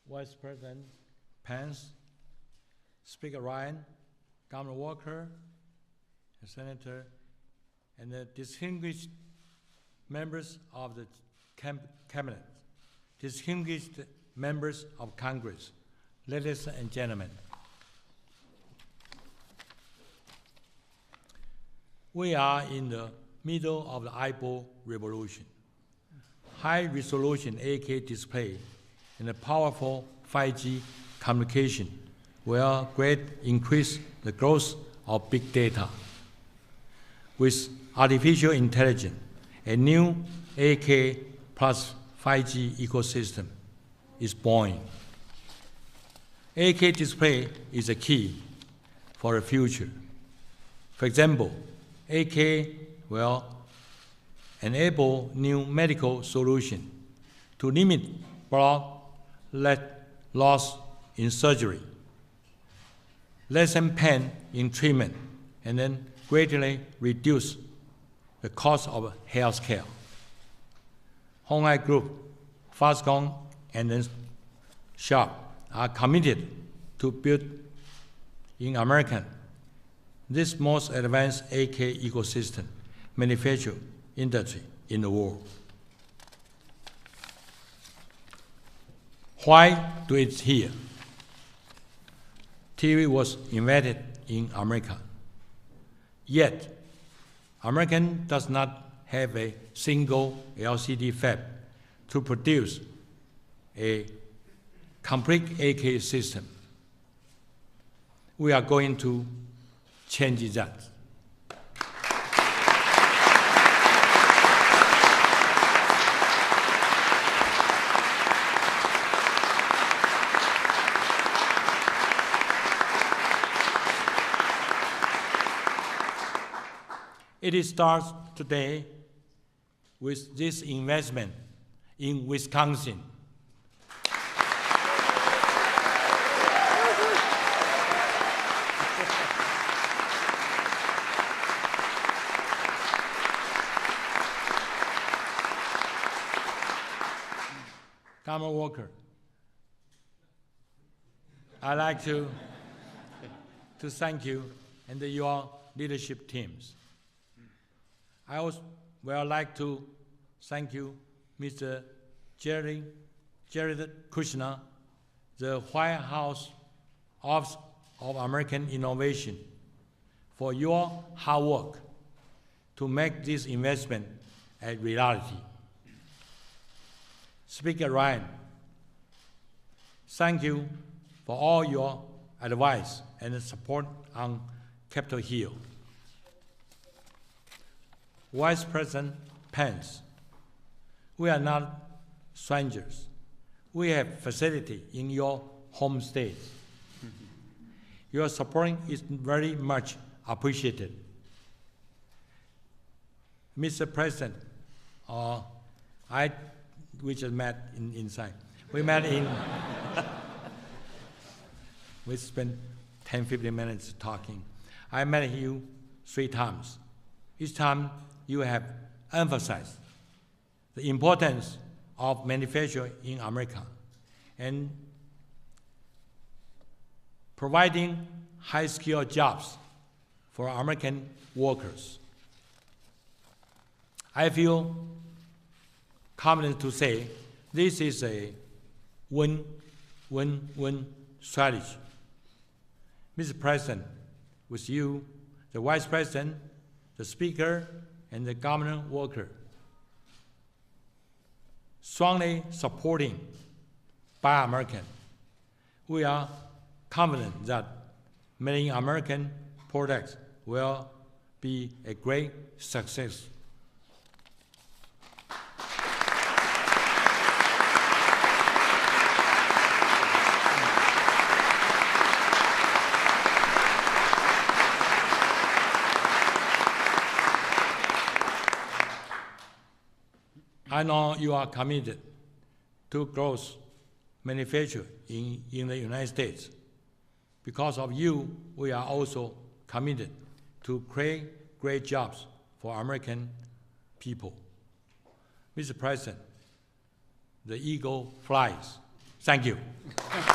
Vice President Pence, Speaker Ryan, Governor Walker, Senator, and the distinguished members of the Cabinet, distinguished members of Congress, ladies and gentlemen. We are in the middle of the eyeball revolution. High-resolution 8K display and a powerful 5G communication will greatly increase the growth of big data. With artificial intelligence, a new 8K plus 5G ecosystem is born. 8K display is a key for the future. For example, 8K will enable new medical solutions to limit blood loss in surgery, lessen pain in treatment, and then greatly reduce the cost of health care. Hon Hai Group, Foxconn, and then Sharp are committed to build in America this most advanced 8K ecosystem manufacturing industry in the world. Why do it here? TV was invented in America. Yet, American does not have a single LCD fab to produce a complete 8K system. We are going to change that. It starts today with this investment in Wisconsin. Governor Walker, I'd like to thank you and your leadership teams. I also would like to thank you, Mr. Jared Kushner, the White House Office of American Innovation, for your hard work to make this investment a reality. Speaker Ryan, thank you for all your advice and support on Capitol Hill. Vice President Pence, we are not strangers. We have facility in your home state. Your support is very much appreciated. Mr. President, we just met inside. We met in, we spent 10, 15 minutes talking. I met you 3 times. Each time you have emphasized the importance of manufacturing in America and providing high-skilled jobs for American workers. I feel confident to say this is a win-win-win strategy. Mr. President, with you, the Vice President, the Speaker, and the Governor Walker, strongly supporting Buy American, we are confident that many American products will be a great success. I know you are committed to growth manufacturing in the United States. Because of you, we are also committed to create great jobs for American people. Mr. President, the eagle flies Thank you. Thank you.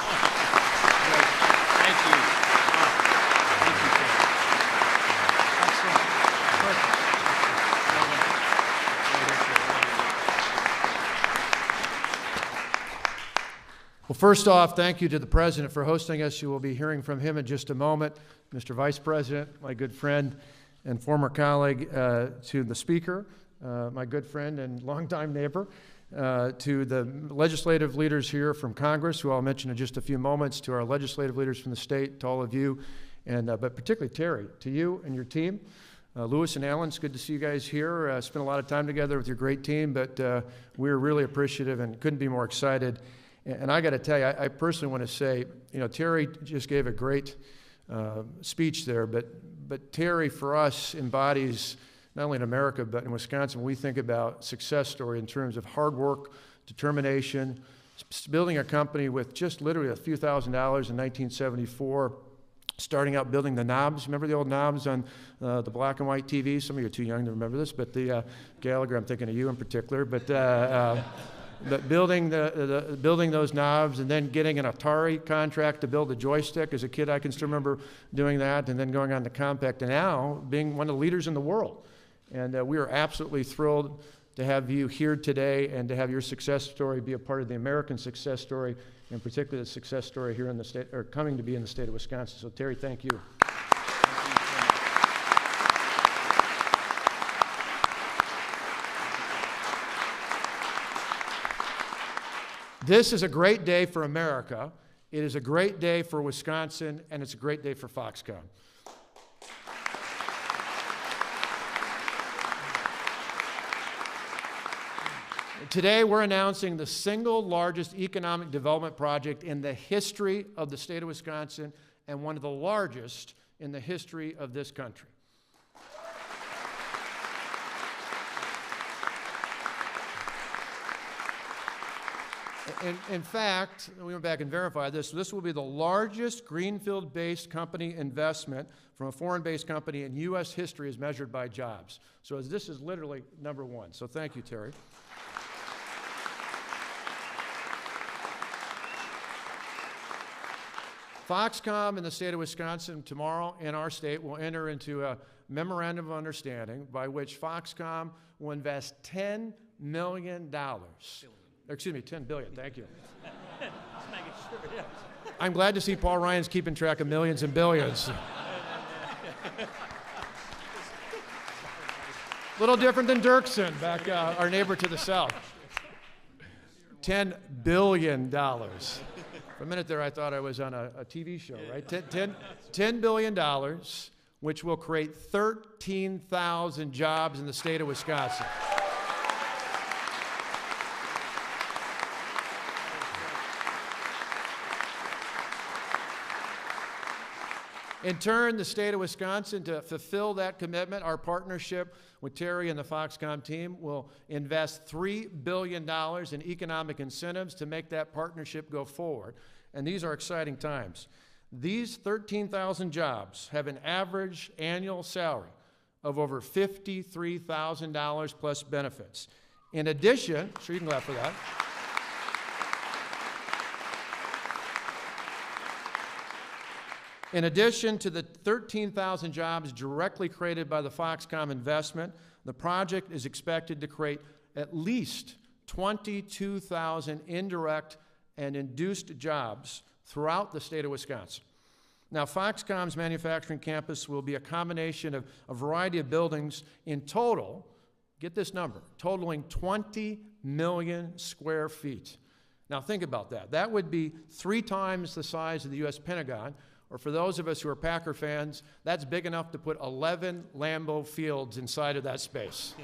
Thank you, Ken. Excellent. Perfect. Well, first off, thank you to the President for hosting us. You will be hearing from him in just a moment. Mr. Vice President, my good friend and former colleague, to the Speaker, my good friend and longtime neighbor, to the legislative leaders here from Congress, who I'll mention in just a few moments, to our legislative leaders from the state, to all of you, and but particularly Terry, to you and your team. Louis and Alan, it's good to see you guys here. Spent a lot of time together with your great team, but we're really appreciative and couldn't be more excited. And I got to tell you, I personally want to say, you know, Terry just gave a great speech there, but Terry, for us, embodies, not only in America, but in Wisconsin, when we think about success story in terms of hard work, determination, building a company with just literally a few $1,000s in 1974, starting out building the knobs. Remember the old knobs on the black and white TV? Some of you are too young to remember this, but the Gallagher, I'm thinking of you in particular, but building building those knobs and then getting an Atari contract to build a joystick. As a kid, I can still remember doing that, and then going on to Compaq, and now being one of the leaders in the world. And we are absolutely thrilled to have you here today and to have your success story be a part of the American success story, and particularly the success story here in the state, or coming to be in the state of Wisconsin. So Terry, thank you. This is a great day for America. It is a great day for Wisconsin, and it's a great day for Foxconn. Today, we're announcing the single largest economic development project in the history of the state of Wisconsin, and one of the largest in the history of this country. In fact, we went back and verified this. This will be the largest greenfield-based company investment from a foreign-based company in U.S. history as measured by jobs. So this is literally number one. So thank you, Terry. Foxconn in the state of Wisconsin tomorrow in our state will enter into a memorandum of understanding by which Foxconn will invest $10 million. Excuse me, $10 billion, thank you. I'm glad to see Paul Ryan's keeping track of millions and billions. Little different than Dirksen, back our neighbor to the south. $10 billion. For a minute there, I thought I was on a TV show, right? $10 billion, which will create 13,000 jobs in the state of Wisconsin. In turn, the state of Wisconsin, to fulfill that commitment, our partnership with Terry and the Foxconn team will invest $3 billion in economic incentives to make that partnership go forward. And these are exciting times. These 13,000 jobs have an average annual salary of over $53,000 plus benefits. In addition, so you can clap for that. In addition to the 13,000 jobs directly created by the Foxconn investment, the project is expected to create at least 22,000 indirect and induced jobs throughout the state of Wisconsin. Now, Foxconn's manufacturing campus will be a combination of a variety of buildings in total, get this number, totaling 20 million square feet. Now, think about that. That would be 3 times the size of the U.S. Pentagon, or for those of us who are Packer fans, that's big enough to put 11 Lambeau Fields inside of that space.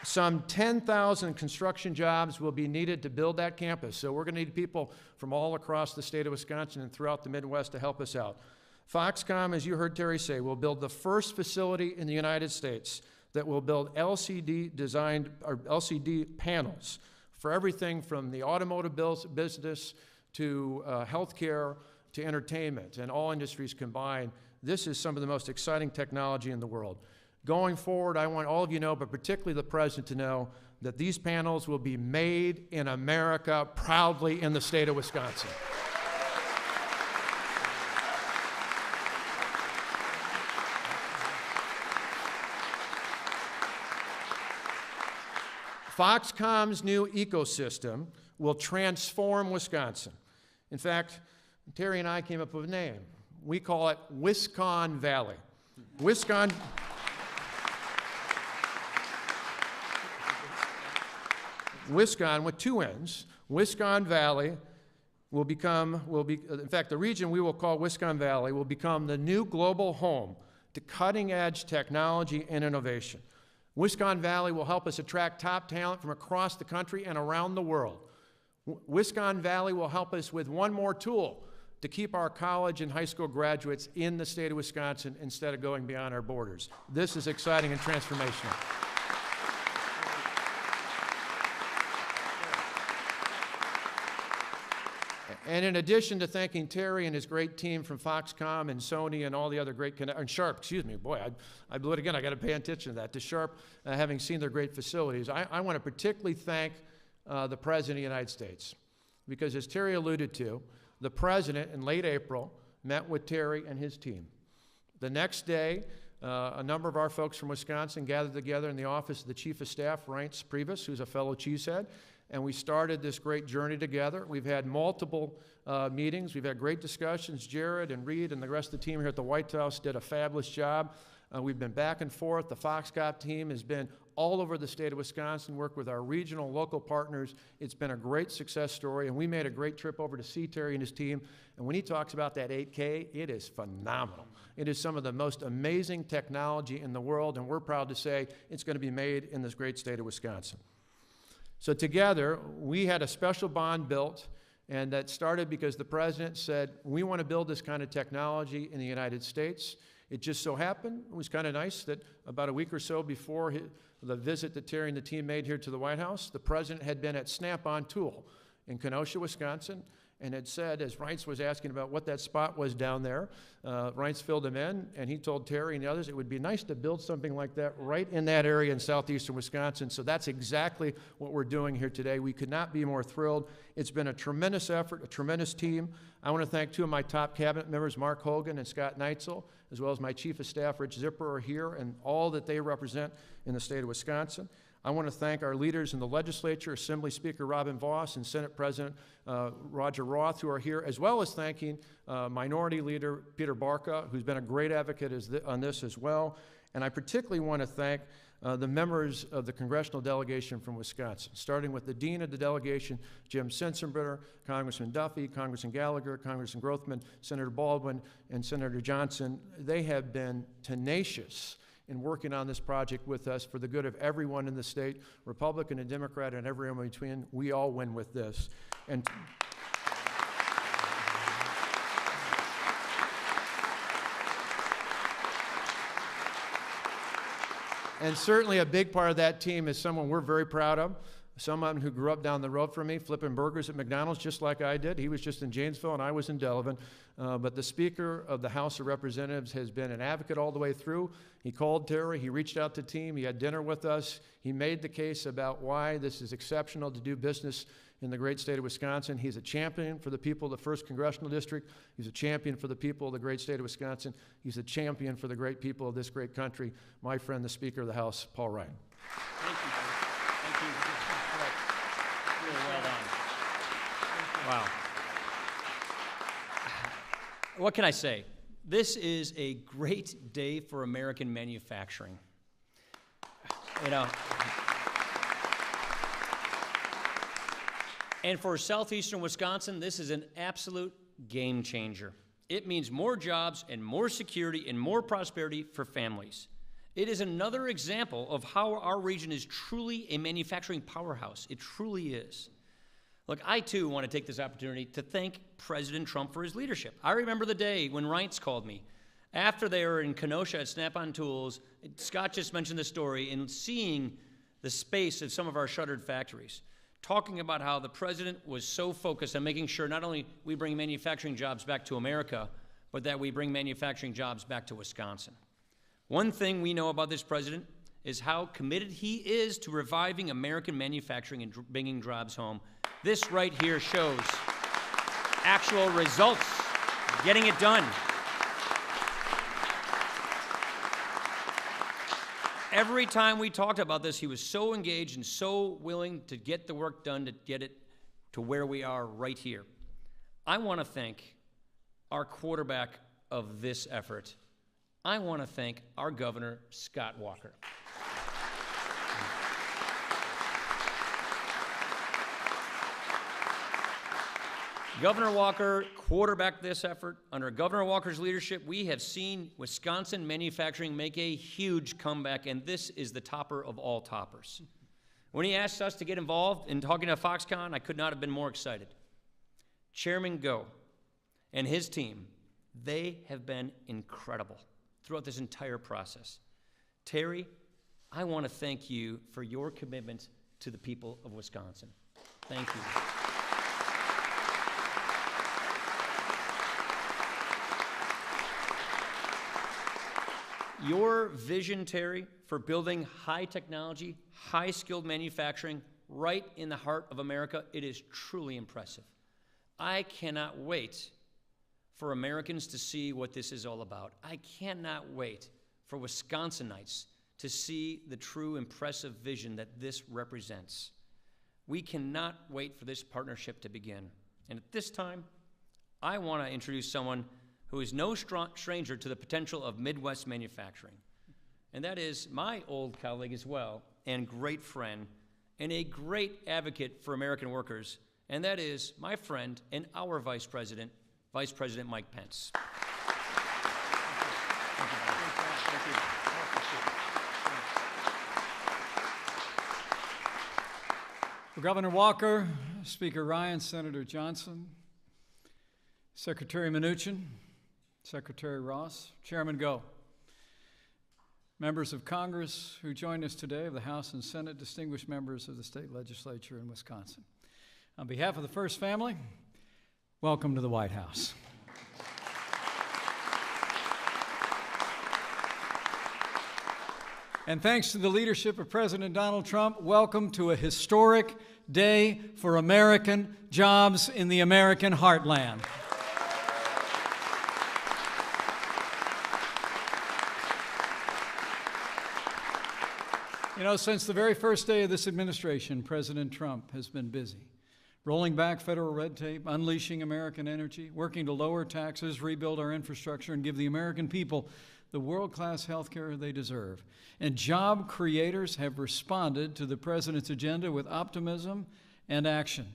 Some 10,000 construction jobs will be needed to build that campus. So we're going to need people from all across the state of Wisconsin and throughout the Midwest to help us out. Foxconn, as you heard Terry say, will build the first facility in the United States that will build LCD panels for everything from the automotive business to healthcare to entertainment and all industries combined. This is some of the most exciting technology in the world. Going forward, I want all of you to know, but particularly the President to know, that these panels will be made in America, proudly in the state of Wisconsin. Foxcom's new ecosystem will transform Wisconsin. In fact, Terry and I came up with a name. We call it Wiscon Valley. Wiscon with two N's. Wiscon Valley in fact, the region we will call Wiscon Valley will become the new global home to cutting-edge technology and innovation. Wiscon Valley will help us attract top talent from across the country and around the world. Wiscon Valley will help us with one more tool to keep our college and high school graduates in the state of Wisconsin instead of going beyond our borders. This is exciting and transformational. And in addition to thanking Terry and his great team from Foxconn and Sony and all the other great, and Sharp, excuse me, boy, I blew it again, I got to pay attention to that, to Sharp, having seen their great facilities, I want to particularly thank the President of the United States. Because as Terry alluded to, the President in late April met with Terry and his team. The next day, a number of our folks from Wisconsin gathered together in the office of the Chief of Staff, Reince Priebus, who's a fellow cheesehead, and we started this great journey together. We've had multiple meetings. We've had great discussions. Jared and Reed and the rest of the team here at the White House did a fabulous job. We've been back and forth. The Foxconn team has been all over the state of Wisconsin, worked with our regional, local partners. It's been a great success story, and we made a great trip over to see Terry and his team. And when he talks about that 8K, it is phenomenal. It is some of the most amazing technology in the world, and we're proud to say it's going to be made in this great state of Wisconsin. So together, we had a special bond built, and that started because the President said, we want to build this kind of technology in the United States. It just so happened, it was kind of nice that about a week or so before the visit that Terry and the team made here to the White House, the President had been at Snap-on Tool in Kenosha, Wisconsin, and had said, as Reince was asking about what that spot was down there, Reince filled him in, and he told Terry and the others it would be nice to build something like that right in that area in southeastern Wisconsin. So that's exactly what we're doing here today. We could not be more thrilled. It's been a tremendous effort, a tremendous team. I want to thank two of my top cabinet members, Mark Hogan and Scott Neitzel, as well as my Chief of Staff, Rich Zipper, are here, and all that they represent in the state of Wisconsin. I want to thank our leaders in the legislature, Assembly Speaker Robin Vos and Senate President Roger Roth, who are here, as well as thanking Minority Leader Peter Barca, who's been a great advocate on this as well. And I particularly want to thank the members of the congressional delegation from Wisconsin, starting with the dean of the delegation, Jim Sensenbrenner, Congressman Duffy, Congressman Gallagher, Congressman Grothman, Senator Baldwin, and Senator Johnson. They have been tenacious in working on this project with us for the good of everyone in the state, Republican and Democrat and everyone in between. We all win with this. And certainly a big part of that team is someone we're very proud of. Someone who grew up down the road from me, flipping burgers at McDonald's just like I did. He was just in Janesville and I was in Delavan. But the Speaker of the House of Representatives has been an advocate all the way through. He called Terry, he reached out to the team, he had dinner with us. He made the case about why this is exceptional to do business in the great state of Wisconsin. He's a champion for the people of the 1st Congressional District. He's a champion for the people of the great state of Wisconsin. He's a champion for the great people of this great country. My friend, the Speaker of the House, Paul Ryan. Thank you. Thank you. Really well done. Wow. What can I say? This is a great day for American manufacturing. You know, and for southeastern Wisconsin, this is an absolute game changer. It means more jobs and more security and more prosperity for families. It is another example of how our region is truly a manufacturing powerhouse. It truly is. Look, I too want to take this opportunity to thank President Trump for his leadership. I remember the day when Reince called me. After they were in Kenosha at Snap-on Tools, Scott just mentioned the story, and seeing the space of some of our shuttered factories, talking about how the president was so focused on making sure not only we bring manufacturing jobs back to America, but that we bring manufacturing jobs back to Wisconsin. One thing we know about this president is how committed he is to reviving American manufacturing and bringing jobs home. This right here shows actual results, getting it done. Every time we talked about this, he was so engaged and so willing to get the work done to get it to where we are right here. I want to thank our quarterback of this effort. I want to thank our governor, Scott Walker. Governor Walker quarterbacked this effort. Under Governor Walker's leadership, we have seen Wisconsin manufacturing make a huge comeback, and this is the topper of all toppers. When he asked us to get involved in talking to Foxconn, I could not have been more excited. Chairman Go and his team, they have been incredible throughout this entire process. Terry, I want to thank you for your commitment to the people of Wisconsin. Thank you. Your vision, Terry, for building high technology, high skilled manufacturing right in the heart of America, it is truly impressive. I cannot wait for Americans to see what this is all about. I cannot wait for Wisconsinites to see the true impressive vision that this represents. We cannot wait for this partnership to begin. And at this time, I want to introduce someone who is no stranger to the potential of Midwest manufacturing. And that is my old colleague as well, and great friend, and a great advocate for American workers, and that is my friend and our Vice President Mike Pence. Well, Governor Walker, Speaker Ryan, Senator Johnson, Secretary Mnuchin, Secretary Ross, Chairman Go, members of Congress who join us today of the House and Senate, distinguished members of the state legislature in Wisconsin. On behalf of the First Family, welcome to the White House. And thanks to the leadership of President Donald Trump, welcome to a historic day for American jobs in the American heartland. You know, since the very first day of this administration, President Trump has been busy rolling back federal red tape, unleashing American energy, working to lower taxes, rebuild our infrastructure, and give the American people the world-class health care they deserve. And job creators have responded to the president's agenda with optimism and action.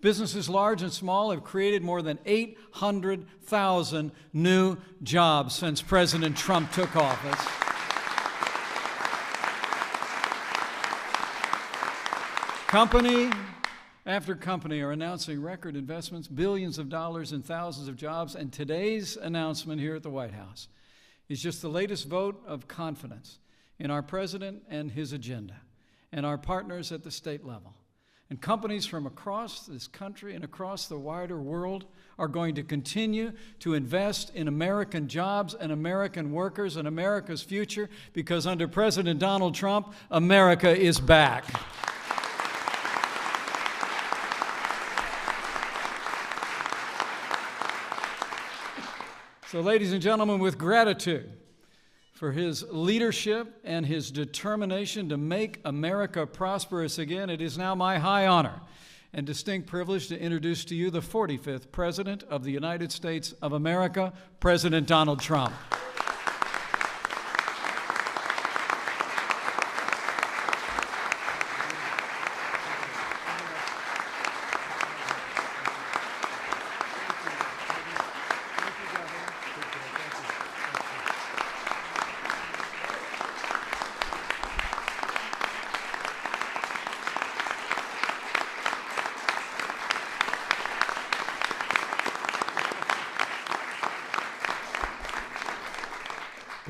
Businesses large and small have created more than 800,000 new jobs since President Trump took office. Company after company are announcing record investments, billions of dollars and thousands of jobs, and today's announcement here at the White House is just the latest vote of confidence in our president and his agenda, and our partners at the state level. And companies from across this country and across the wider world are going to continue to invest in American jobs and American workers and America's future, because under President Donald Trump, America is back. So, ladies and gentlemen, with gratitude for his leadership and his determination to make America prosperous again, it is now my high honor and distinct privilege to introduce to you the 45th President of the United States of America, President Donald Trump.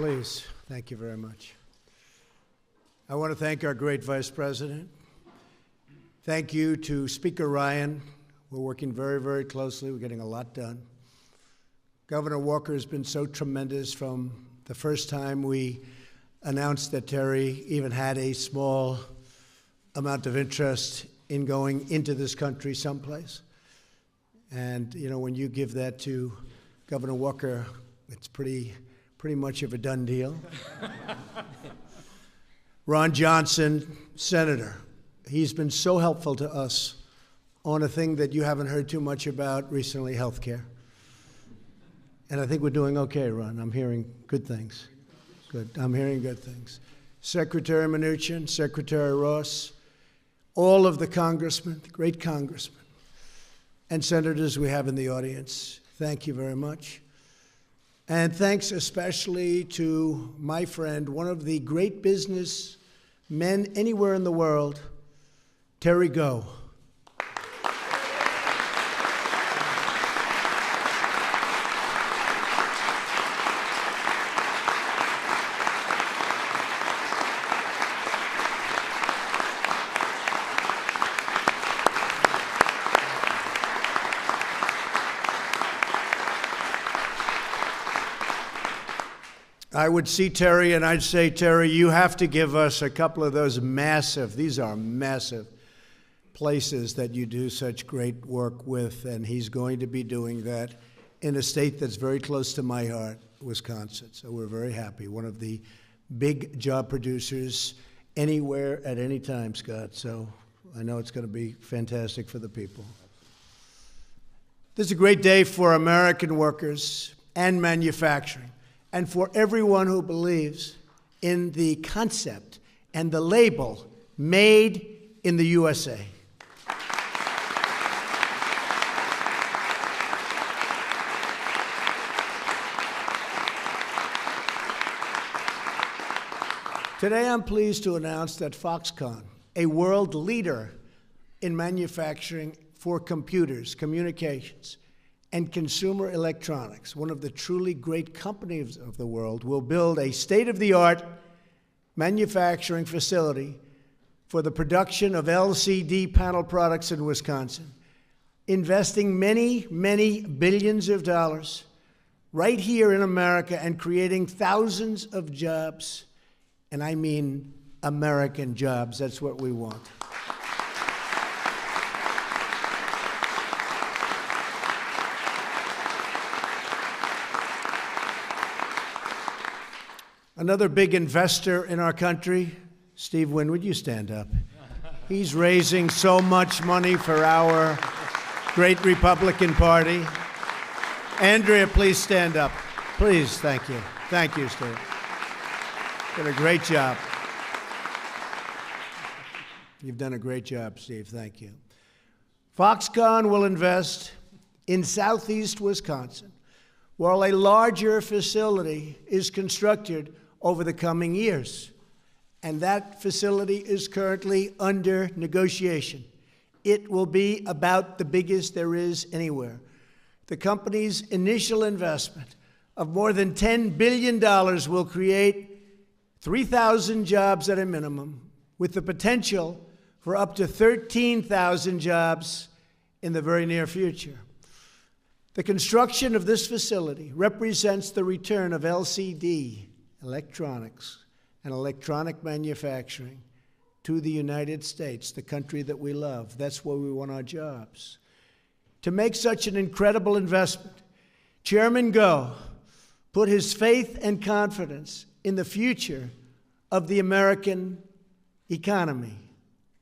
Please, thank you very much. I want to thank our great Vice President. Thank you to Speaker Ryan. We're working very, very closely. We're getting a lot done. Governor Walker has been so tremendous from the first time we announced that Terry even had a small amount of interest in going into this country someplace. And, you know, when you give that to Governor Walker, it's pretty much of a done deal. Ron Johnson, Senator, he's been so helpful to us on a thing that you haven't heard too much about recently, health care. And I think we're doing okay, Ron. I'm hearing good things. Good. I'm hearing good things. Secretary Mnuchin, Secretary Ross, all of the congressmen, the great congressmen, and senators we have in the audience, thank you very much. And thanks especially to my friend, one of the great business men anywhere in the world, Terry Gou. I would see Terry and I'd say, Terry, you have to give us a couple of those massive, these are massive places that you do such great work with, and he's going to be doing that in a state that's very close to my heart, Wisconsin. So we're very happy. One of the big job producers anywhere at any time, Scott. So I know it's going to be fantastic for the people. This is a great day for American workers and manufacturing, and for everyone who believes in the concept and the label, made in the USA. Today I'm pleased to announce that Foxconn, a world leader in manufacturing for computers, communications, and consumer electronics, one of the truly great companies of the world, will build a state-of-the-art manufacturing facility for the production of LCD panel products in Wisconsin, investing many, many billions of dollars right here in America and creating thousands of jobs. And I mean American jobs. That's what we want. Another big investor in our country, Steve Wynn, would you stand up? He's raising so much money for our great Republican Party. Andrea, please stand up. Please, thank you. Thank you, Steve. Did a great job. You've done a great job, Steve. Thank you. Foxconn will invest in southeast Wisconsin, while a larger facility is constructed over the coming years. And that facility is currently under negotiation. It will be about the biggest there is anywhere. The company's initial investment of more than $10 billion will create 3,000 jobs at a minimum, with the potential for up to 13,000 jobs in the very near future. The construction of this facility represents the return of LCD, electronics, and electronic manufacturing to the United States, the country that we love. That's where we want our jobs. To make such an incredible investment, Chairman Gou put his faith and confidence in the future of the American economy.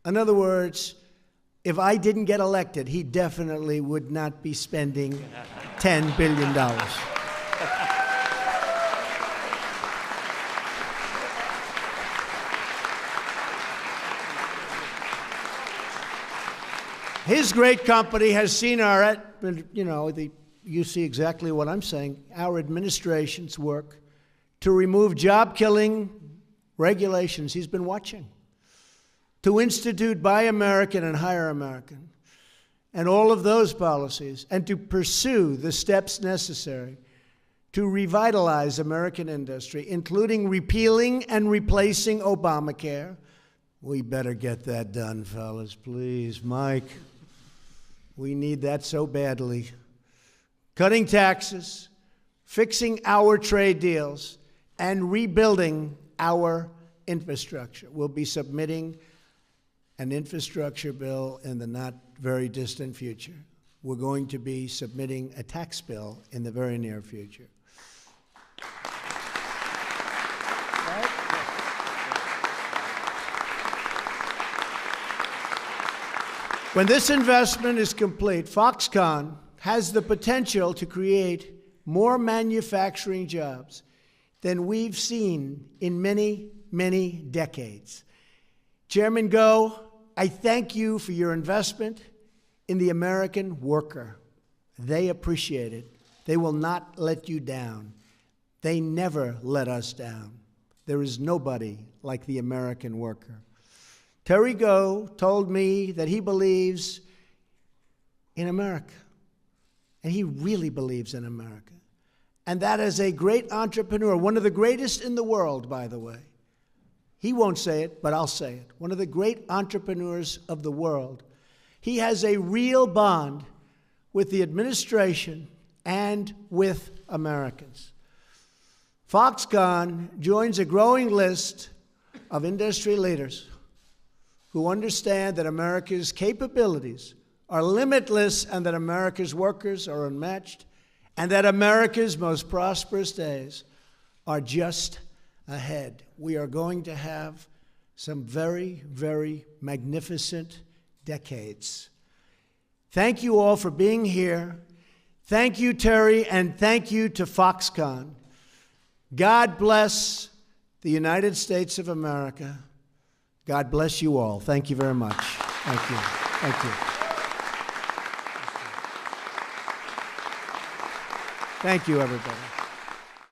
In other words, if I didn't get elected, he definitely would not be spending $10 billion. His great company has seen our, you see exactly what I'm saying, our administration's work to remove job-killing regulations. He's been watching. To institute Buy American and Hire American, and all of those policies, and to pursue the steps necessary to revitalize American industry, including repealing and replacing Obamacare. We better get that done, fellas, please. Mike, we need that so badly. Cutting taxes, fixing our trade deals, and rebuilding our infrastructure. We'll be submitting an infrastructure bill in the not very distant future. We're going to be submitting a tax bill in the very near future. When this investment is complete, Foxconn has the potential to create more manufacturing jobs than we've seen in many, many decades. Chairman Goh, I thank you for your investment in the American worker. They appreciate it. They will not let you down. They never let us down. There is nobody like the American worker. Terry Goh told me that he believes in America, and he really believes in America. And that as a great entrepreneur, one of the greatest in the world, by the way, he won't say it, but I'll say it, one of the great entrepreneurs of the world, he has a real bond with the administration and with Americans. Foxconn joins a growing list of industry leaders who understand that America's capabilities are limitless and that America's workers are unmatched and that America's most prosperous days are just ahead. We are going to have some very, very magnificent decades. Thank you all for being here. Thank you, Terry, and thank you to Foxconn. God bless the United States of America. God bless you all. Thank you very much. Thank you. Thank you. Thank you, everybody.